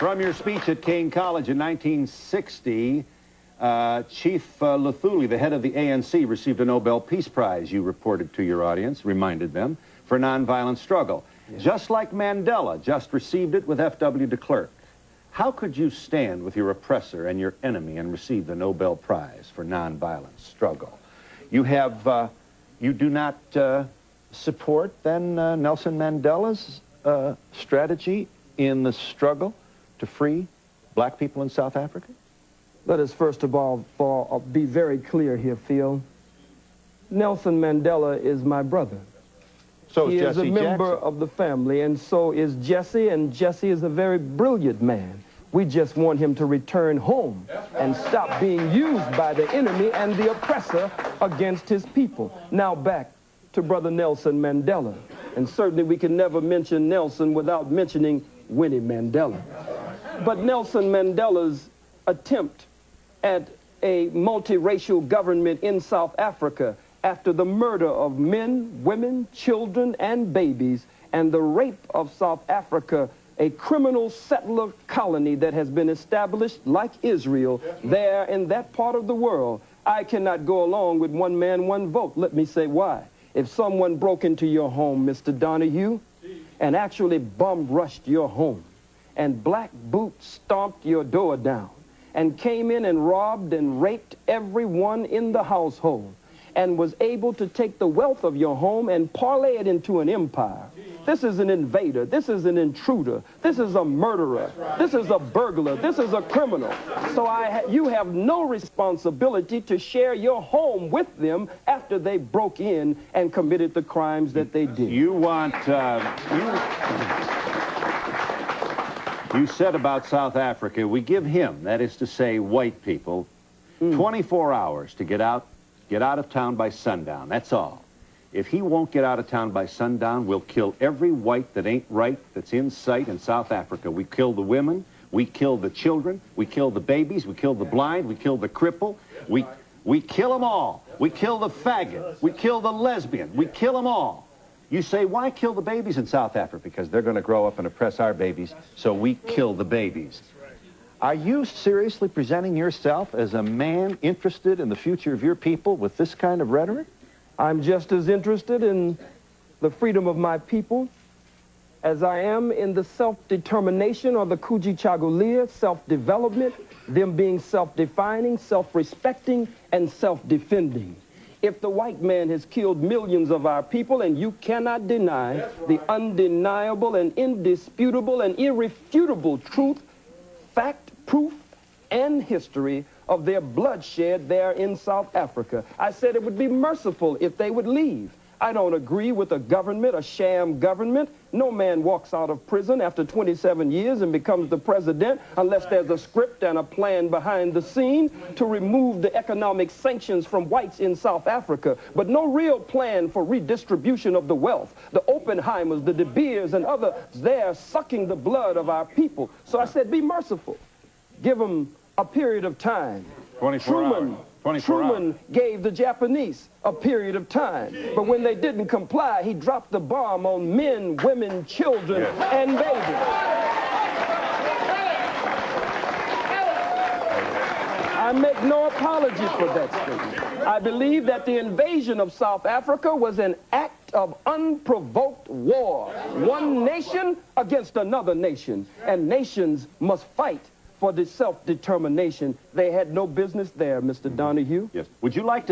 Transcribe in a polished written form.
From your speech at Kane College in 1960, Chief Luthuli, the head of the ANC, received a Nobel Peace Prize, you reported to your audience, reminded them, for nonviolent struggle. Yeah. Just like Mandela just received it with F.W. de Klerk. How could you stand with your oppressor and your enemy and receive the Nobel Prize for nonviolent struggle? You have, you do not support, then, Nelson Mandela's strategy in the struggle to free black people in South Africa? Let us first of all be very clear here, Phil. Nelson Mandela is my brother. So is He Jesse is a member Jackson. of the family, and so is Jesse, and Jesse is a very brilliant man. We just want him to return home and stop being used by the enemy and the oppressor against his people. Now back to Brother Nelson Mandela. And certainly we can never mention Nelson without mentioning Winnie Mandela. But Nelson Mandela's attempt at a multiracial government in South Africa after the murder of men, women, children, and babies, and the rape of South Africa, a criminal settler colony that has been established like Israel there in that part of the world. I cannot go along with one man, one vote. Let me say why. If someone broke into your home, Mr. Donahue, and actually bum-rushed your home, and Black Boots stomped your door down, and came in and robbed and raped everyone in the household, and was able to take the wealth of your home and parlay it into an empire. This is an invader. This is an intruder. This is a murderer. This is a burglar. This is a criminal. So you have no responsibility to share your home with them after they broke in and committed the crimes that they did. You want, you said about South Africa, we give him, that is to say white people, 24 hours to get out of town by sundown. That's all. If he won't get out of town by sundown, we'll kill every white that ain't right that's in sight in South Africa. We kill the women, we kill the children, we kill the babies, we kill the blind, we kill the cripple, we kill them all. We kill the faggot, we kill the lesbian, we kill them all. You say, why kill the babies in South Africa? Because they're going to grow up and oppress our babies, so we kill the babies. Are you seriously presenting yourself as a man interested in the future of your people with this kind of rhetoric? I'm just as interested in the freedom of my people as I am in the self-determination or the Kujichagulia, self-development, them being self-defining, self-respecting, and self-defending. If the white man has killed millions of our people, and you cannot deny the undeniable and indisputable and irrefutable truth, fact, proof, and history of their bloodshed there in South Africa. I said it would be merciful if they would leave. I don't agree with a government, a sham government. No man walks out of prison after 27 years and becomes the president unless there's a script and a plan behind the scene to remove the economic sanctions from whites in South Africa, but no real plan for redistribution of the wealth. The Oppenheimers, the De Beers, and others there sucking the blood of our people. So I said, be merciful. Give them a period of time. 24 hours. Truman gave the Japanese a period of time, but when they didn't comply, he dropped the bomb on men, women, children, and babies. I make no apology for that statement. I believe that the invasion of South Africa was an act of unprovoked war. One nation against another nation, and nations must fight for the self-determination. They had no business there, Mr. Donahue. Yes. Would you like to